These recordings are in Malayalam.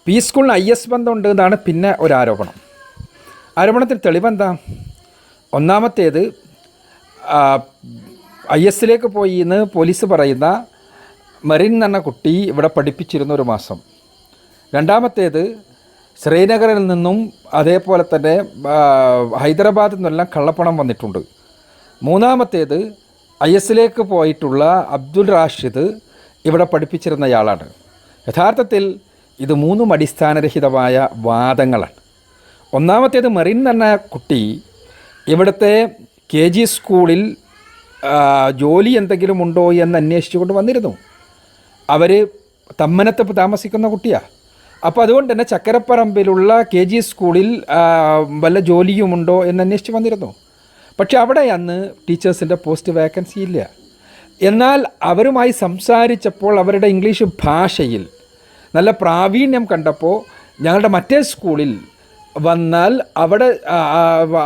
പി സ്കൂളിന് IS ബന്ധമുണ്ട് എന്നാണ് പിന്നെ ഒരു ആരോപണം. ആരോപണത്തിൽ തെളിവെന്താ? ഒന്നാമത്തേത്, ISലേക്ക് പോയി എന്ന് പോലീസ് പറയുന്ന മെറിൻ എന്ന കുട്ടി ഇവിടെ പഠിപ്പിച്ചിരുന്ന ഒരു മാസം. രണ്ടാമത്തേത്, ശ്രീനഗറിൽ നിന്നും അതേപോലെ തന്നെ ഹൈദരാബാദിൽ നിന്നെല്ലാം കള്ളപ്പണം വന്നിട്ടുണ്ട്. മൂന്നാമത്തേത്, ISലേക്ക് പോയിട്ടുള്ള അബ്ദുൾ റാഷിദ് ഇവിടെ പഠിപ്പിച്ചിരുന്നയാളാണ്. യഥാർത്ഥത്തിൽ ഇത് മൂന്നും അടിസ്ഥാനരഹിതമായ വാദങ്ങളാണ്. ഒന്നാമത്തേത്, മെറിൻ എന്ന കുട്ടി ഇവിടുത്തെ KG സ്കൂളിൽ ജോലി എന്തെങ്കിലും ഉണ്ടോ എന്ന് അന്വേഷിച്ചുകൊണ്ട് വന്നിരുന്നു. അവർ തമ്മനത്ത് താമസിക്കുന്ന കുട്ടിയാണ്. അപ്പോൾ അതുകൊണ്ട് തന്നെ ചക്കരപ്പറമ്പിലുള്ള KG സ്കൂളിൽ വല്ല ജോലിയുമുണ്ടോ എന്ന് അന്വേഷിച്ച് വന്നിരുന്നു. പക്ഷെ അവിടെ അന്ന് ടീച്ചേഴ്സിൻ്റെ പോസ്റ്റ് വേക്കൻസി ഇല്ല. എന്നാൽ അവരുമായി സംസാരിച്ചപ്പോൾ അവരുടെ ഇംഗ്ലീഷ് ഭാഷയിൽ നല്ല പ്രാവീണ്യം കണ്ടപ്പോൾ ഞങ്ങളുടെ മറ്റേ സ്കൂളിൽ വന്നാൽ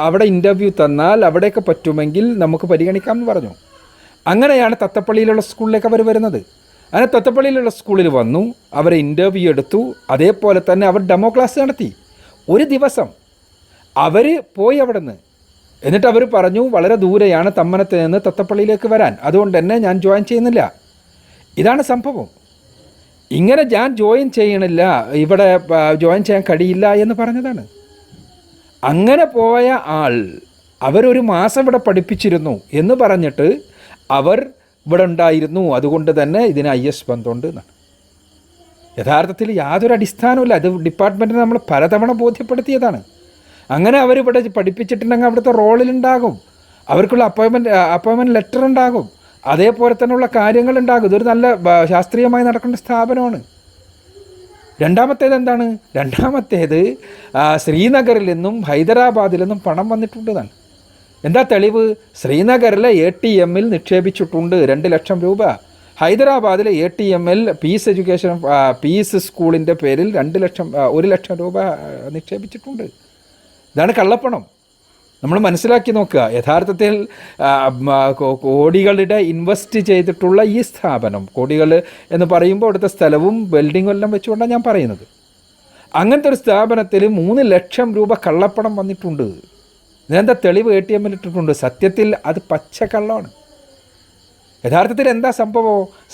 അവിടെ ഇൻ്റർവ്യൂ തന്നാൽ അവിടെയൊക്കെ പറ്റുമെങ്കിൽ നമുക്ക് പരിഗണിക്കാം എന്ന് പറഞ്ഞു. അങ്ങനെയാണ് തത്തപ്പള്ളിയിലുള്ള സ്കൂളിലേക്ക് അവർ വരുന്നത്. അങ്ങനെ തത്തപ്പള്ളിയിലുള്ള സ്കൂളിൽ വന്നു, അവരെ ഇൻ്റർവ്യൂ എടുത്തു. അതേപോലെ തന്നെ അവർ ഡെമോ ക്ലാസ് നടത്തി. ഒരു ദിവസം അവർ പോയി അവിടെ നിന്ന്. എന്നിട്ട് അവർ പറഞ്ഞു, വളരെ ദൂരെയാണ് തമ്മനത്ത് നിന്ന് തത്തപ്പള്ളിയിലേക്ക് വരാൻ, അതുകൊണ്ട് തന്നെ ഞാൻ ജോയിൻ ചെയ്യുന്നില്ല. ഇതാണ് സംഭവം. ഇങ്ങനെ ഞാൻ ജോയിൻ ചെയ്യണില്ല, ഇവിടെ ജോയിൻ ചെയ്യാൻ കഴിയില്ല എന്ന് പറഞ്ഞതാണ്. അങ്ങനെ പോയ ആൾ അവരൊരു മാസം ഇവിടെ പഠിപ്പിച്ചിരുന്നു എന്ന് പറഞ്ഞിട്ട് അവർ ഇവിടെ ഉണ്ടായിരുന്നു, അതുകൊണ്ട് തന്നെ ഇതിന് IS ബന്ധമുണ്ട് എന്നാണ്. യഥാർത്ഥത്തിൽ യാതൊരു അടിസ്ഥാനവുമില്ല. അത് ഡിപ്പാർട്ട്മെൻറ്റിന് നമ്മൾ പലതവണ ബോധ്യപ്പെടുത്തിയതാണ്. അങ്ങനെ അവരിവിടെ പഠിപ്പിച്ചിട്ടുണ്ടെങ്കിൽ അവിടുത്തെ റോളിലുണ്ടാകും, അവർക്കുള്ള അപ്പോയിൻമെൻറ്റ് ലെറ്റർ ഉണ്ടാകും, അതേപോലെ തന്നെയുള്ള കാര്യങ്ങളുണ്ടാകും. ഇതൊരു നല്ല ശാസ്ത്രീയമായി നടക്കേണ്ട സ്ഥാപനമാണ്. രണ്ടാമത്തേത് എന്താണ്? രണ്ടാമത്തേത്, ശ്രീനഗറിൽ നിന്നും ഹൈദരാബാദിൽ നിന്നും പണം വന്നിട്ടുണ്ടെന്നാണ്. എന്താ തെളിവ്? ശ്രീനഗറിലെ ATMൽ നിക്ഷേപിച്ചിട്ടുണ്ട് 2 ലക്ഷം രൂപ. ഹൈദരാബാദിലെ ATMൽ പീസ് സ്കൂളിൻ്റെ പേരിൽ 1 ലക്ഷം രൂപ നിക്ഷേപിച്ചിട്ടുണ്ട്. ഇതാണ് കള്ളപ്പണം. നമ്മൾ മനസ്സിലാക്കി നോക്കുക. യഥാർത്ഥത്തിൽ കോടികളുടെ ഇൻവെസ്റ്റ് ചെയ്തിട്ടുള്ള ഈ സ്ഥാപനം, കോടികൾ എന്ന് പറയുമ്പോൾ അവിടുത്തെ സ്ഥലവും ബിൽഡിങ്ങും എല്ലാം വെച്ചുകൊണ്ടാണ് ഞാൻ പറയുന്നത്. അങ്ങനത്തെ ഒരു സ്ഥാപനത്തിൽ 3 ലക്ഷം രൂപ കള്ളപ്പണം വന്നിട്ടുണ്ട്. ഇതെന്താ തെളിവ്? ATMൽ ഇട്ടിട്ടുണ്ട്. സത്യത്തിൽ അത് പച്ചക്കള്ളമാണ്. യഥാർത്ഥത്തിൽ എന്താ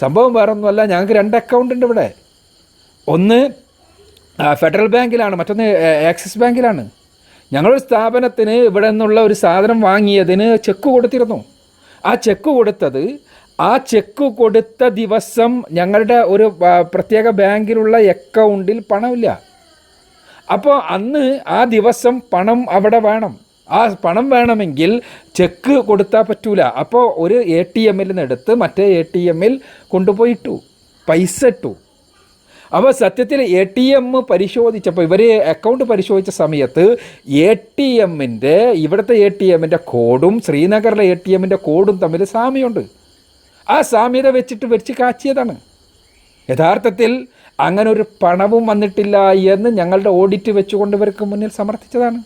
സംഭവം വേറെ ഒന്നുമല്ല. ഞങ്ങൾക്ക് 2 അക്കൗണ്ട് ഉണ്ട് ഇവിടെ. ഒന്ന് ഫെഡറൽ ബാങ്കിലാണ്, മറ്റൊന്ന് ആക്സിസ് ബാങ്കിലാണ്. ഞങ്ങളൊരു സ്ഥാപനത്തിന് ഇവിടെ നിന്നുള്ള ഒരു സാധനം വാങ്ങിയതിന് ചെക്ക് കൊടുത്തിരുന്നു. ആ ചെക്ക് കൊടുത്ത ദിവസം ഞങ്ങളുടെ ഒരു പ്രത്യേക ബാങ്കിലുള്ള അക്കൗണ്ടിൽ പണമില്ല. അപ്പോൾ അന്ന് ആ ദിവസം പണം അവിടെ വേണം. ആ പണം വേണമെങ്കിൽ ചെക്ക് കൊടുത്താൽ പറ്റൂല. അപ്പോൾ ഒരു ATMൽ നിന്ന് എടുത്ത് മറ്റേ ATMൽ കൊണ്ടുപോയിട്ടു, പൈസ ഇട്ടു. അപ്പോൾ സത്യത്തിൽ ATM പരിശോധിച്ചപ്പോൾ, ഇവർ അക്കൗണ്ട് പരിശോധിച്ച സമയത്ത് ഇവിടുത്തെ ATMൻ്റെ കോഡും ശ്രീനഗറിലെ ATMൻ്റെ കോഡും തമ്മിൽ സാമ്യമുണ്ട്. ആ സാമ്യത വെച്ച് കാച്ചിയതാണ്. യഥാർത്ഥത്തിൽ അങ്ങനെ ഒരു പണവും വന്നിട്ടില്ല എന്ന് ഞങ്ങളുടെ ഓഡിറ്റ് വെച്ചുകൊണ്ട് ഇവർക്ക് മുന്നിൽ സമർത്ഥിച്ചതാണ്.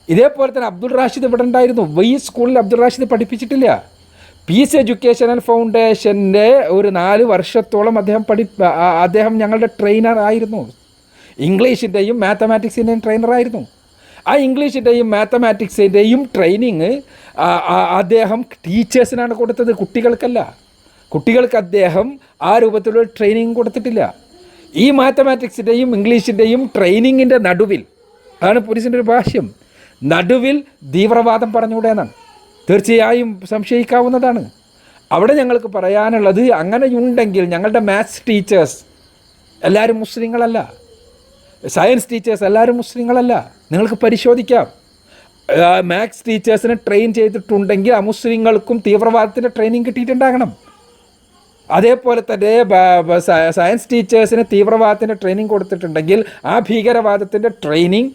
ഇതേപോലെ തന്നെ അബ്ദുൾ റാഷിദ് ഇവിടെ ഉണ്ടായിരുന്നു. ഈ സ്കൂളിൽ അബ്ദുൾ റാഷിദ് പഠിപ്പിച്ചിട്ടില്ല. പീസ് എഡ്യൂക്കേഷണൽ ഫൗണ്ടേഷൻ്റെ ഒരു 4 വർഷത്തോളം അദ്ദേഹം ഞങ്ങളുടെ ട്രെയിനർ ആയിരുന്നു. ഇംഗ്ലീഷിൻ്റെയും മാത്തമാറ്റിക്സിൻ്റെയും ട്രെയിനറായിരുന്നു. ആ ഇംഗ്ലീഷിൻ്റെയും മാത്തമാറ്റിക്സിൻ്റെയും ട്രെയിനിങ് അദ്ദേഹം ടീച്ചേഴ്സിനാണ് കൊടുത്തത്, കുട്ടികൾക്കല്ല. കുട്ടികൾക്ക് അദ്ദേഹം ആ രൂപത്തിലുള്ള ട്രെയിനിങ് കൊടുത്തിട്ടില്ല. ഈ മാത്തമാറ്റിക്സിൻ്റെയും ഇംഗ്ലീഷിൻ്റെയും ട്രെയിനിങ്ങിൻ്റെ നടുവിൽ, അതാണ് പോലീസിൻ്റെ ഒരു ഭാഷ്യം, നടുവിൽ തീവ്രവാദം പറഞ്ഞുകൂടെ എന്നാണ്. തീർച്ചയായും സംശയിക്കാവുന്നതാണ്. അവിടെ ഞങ്ങൾക്ക് പറയാനുള്ളത്, അങ്ങനെയുണ്ടെങ്കിൽ ഞങ്ങളുടെ മാത്സ് ടീച്ചേഴ്സ് എല്ലാവരും മുസ്ലിങ്ങളല്ല, സയൻസ് ടീച്ചേഴ്സ് എല്ലാവരും മുസ്ലിങ്ങളല്ല. നിങ്ങൾക്ക് പരിശോധിക്കാം. മാത്സ് ടീച്ചേഴ്സിനെ ട്രെയിൻ ചെയ്തിട്ടുണ്ടെങ്കിൽ അമുസ്ലിങ്ങൾക്കും തീവ്രവാദത്തിൻ്റെ ട്രെയിനിങ് കിട്ടിയിട്ടുണ്ടാകണം. അതേപോലെ തന്നെ സയൻസ് ടീച്ചേഴ്സിന് തീവ്രവാദത്തിൻ്റെ ട്രെയിനിങ് കൊടുത്തിട്ടുണ്ടെങ്കിൽ ആ ഭീകരവാദത്തിൻ്റെ ട്രെയിനിങ്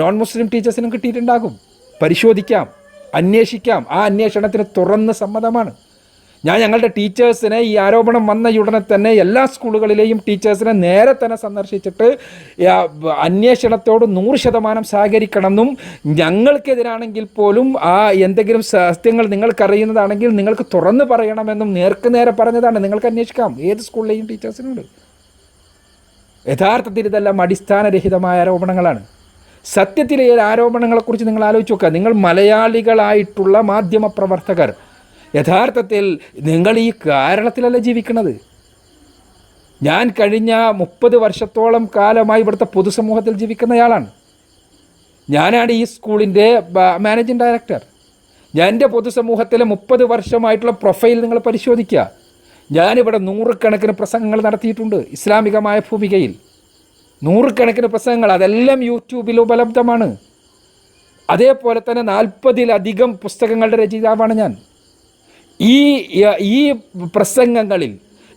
നോൺ മുസ്ലിം ടീച്ചേഴ്സിനും കിട്ടിയിട്ടുണ്ടാകും. പരിശോധിക്കാം, അന്വേഷിക്കാം. ആ അന്വേഷണത്തിന് തുറന്ന സമ്മതമാണ്. ഞങ്ങളുടെ ടീച്ചേഴ്സിനെ ഈ ആരോപണം വന്ന ഉടനെ തന്നെ എല്ലാ സ്കൂളുകളിലെയും ടീച്ചേഴ്സിനെ നേരെ തന്നെ സന്ദർശിച്ചിട്ട് അന്വേഷണത്തോട് 100% സഹകരിക്കണമെന്നും, ഞങ്ങൾക്കെതിരാണെങ്കിൽ പോലും ആ എന്തെങ്കിലും സത്യങ്ങൾ നിങ്ങൾക്കറിയുന്നതാണെങ്കിൽ നിങ്ങൾക്ക് തുറന്നു പറയണമെന്നും നേർക്ക് നേരെ പറഞ്ഞതാണ്. നിങ്ങൾക്ക് അന്വേഷിക്കാം, ഏത് സ്കൂളിലെയും ടീച്ചേഴ്സിനോട്. യഥാർത്ഥത്തിൽ ഇതെല്ലാം അടിസ്ഥാനരഹിതമായ ആരോപണങ്ങളാണ്. സത്യത്തിലെ ഈ ആരോപണങ്ങളെക്കുറിച്ച് നിങ്ങൾ ആലോചിച്ച് നോക്കുക. നിങ്ങൾ മലയാളികളായിട്ടുള്ള മാധ്യമപ്രവർത്തകർ യഥാർത്ഥത്തിൽ നിങ്ങൾ ഈ കേരളത്തിലല്ല ജീവിക്കുന്നത്. ഞാൻ കഴിഞ്ഞ 30 വർഷത്തോളം കാലമായി ഇവിടുത്തെ പൊതുസമൂഹത്തിൽ ജീവിക്കുന്നയാളാണ്. ഞാനാണ് ഈ സ്കൂളിൻ്റെ മാനേജിങ് ഡയറക്ടർ. ഞാൻ എൻ്റെ പൊതുസമൂഹത്തിലെ 30 വർഷമായിട്ടുള്ള പ്രൊഫൈൽ നിങ്ങൾ പരിശോധിക്കുക. ഞാനിവിടെ 100 പ്രസംഗങ്ങൾ നടത്തിയിട്ടുണ്ട്. ഇസ്ലാമികമായ ഭൂമികയിൽ 100 പ്രസംഗങ്ങൾ, അതെല്ലാം യൂട്യൂബിൽ ഉപലബ്ധമാണ്. അതേപോലെ തന്നെ 40-ലധികം പുസ്തകങ്ങളുടെ രചയിതാവാണ് ഞാൻ. ഈ പ്രസംഗങ്ങളിൽ,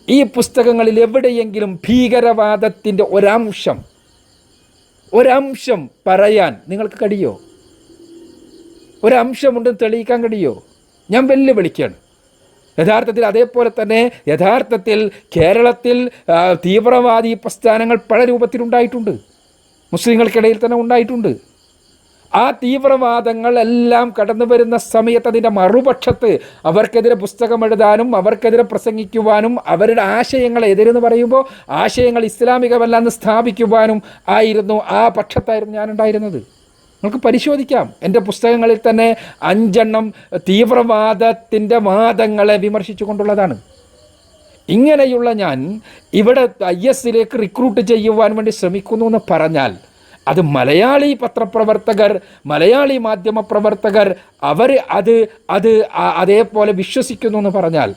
ഈ പുസ്തകങ്ങളിൽ എവിടെയെങ്കിലും ഭീകരവാദത്തിൻ്റെ ഒരംശം പറയാൻ നിങ്ങൾക്ക് കഴിയോ? ഒരംശമുണ്ടെന്ന് തെളിയിക്കാൻ കഴിയോ? ഞാൻ വെല്ലുവിളിക്കുകയാണ്. യഥാർത്ഥത്തിൽ അതേപോലെ തന്നെ കേരളത്തിൽ തീവ്രവാദി പ്രസ്ഥാനങ്ങൾ പല രൂപത്തിലുണ്ടായിട്ടുണ്ട്, മുസ്ലിങ്ങൾക്കിടയിൽ തന്നെ ഉണ്ടായിട്ടുണ്ട്. ആ തീവ്രവാദങ്ങൾ എല്ലാം കടന്നു വരുന്ന സമയത്ത് അതിൻ്റെ മറുപക്ഷത്ത് അവർക്കെതിരെ പുസ്തകം എഴുതാനും അവർക്കെതിരെ പ്രസംഗിക്കുവാനും അവരുടെ ആശയങ്ങൾ എതിരെന്ന് പറയുമ്പോൾ ആശയങ്ങൾ ഇസ്ലാമികമല്ലെന്ന് സ്ഥാപിക്കുവാനും ആയിരുന്നു, ആ പക്ഷത്തായിരുന്നു ഞാനുണ്ടായിരുന്നത്. നമുക്ക് പരിശോധിക്കാം. എൻ്റെ പുസ്തകങ്ങളിൽ തന്നെ 5 തീവ്രവാദത്തിൻ്റെ വാദങ്ങളെ വിമർശിച്ചു കൊണ്ടുള്ളതാണ്. ഇങ്ങനെയുള്ള ഞാൻ ഇവിടെ IS റിക്രൂട്ട് ചെയ്യുവാൻ വേണ്ടി ശ്രമിക്കുന്നു എന്ന് പറഞ്ഞാൽ അത് മലയാളി പത്രപ്രവർത്തകർ, മലയാളി മാധ്യമപ്രവർത്തകർ അവർ അതേപോലെ വിശ്വസിക്കുന്നു എന്ന് പറഞ്ഞാൽ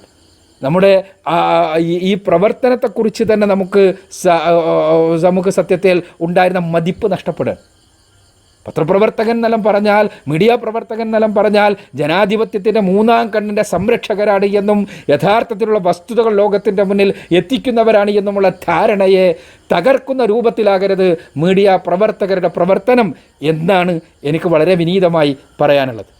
നമ്മുടെ ഈ പ്രവർത്തനത്തെക്കുറിച്ച് തന്നെ നമുക്ക് സത്യത്തിൽ ഉണ്ടായിരുന്ന മതിപ്പ് നഷ്ടപ്പെടുക. പത്രപ്രവർത്തകൻ എന്നെല്ലാം പറഞ്ഞാൽ, മീഡിയ പ്രവർത്തകൻ എന്നെല്ലാം പറഞ്ഞാൽ ജനാധിപത്യത്തിൻ്റെ 3ാം കണ്ണിൻ്റെ സംരക്ഷകരാണ് എന്നും യഥാർത്ഥത്തിലുള്ള വസ്തുതകൾ ലോകത്തിൻ്റെ മുന്നിൽ എത്തിക്കുന്നവരാണ് എന്നുമുള്ള ധാരണയെ തകർക്കുന്ന രൂപത്തിലാകരുത് മീഡിയ പ്രവർത്തകരുടെ പ്രവർത്തനം എന്നാണ് എനിക്ക് വളരെ വിനീതമായി പറയാനുള്ളത്.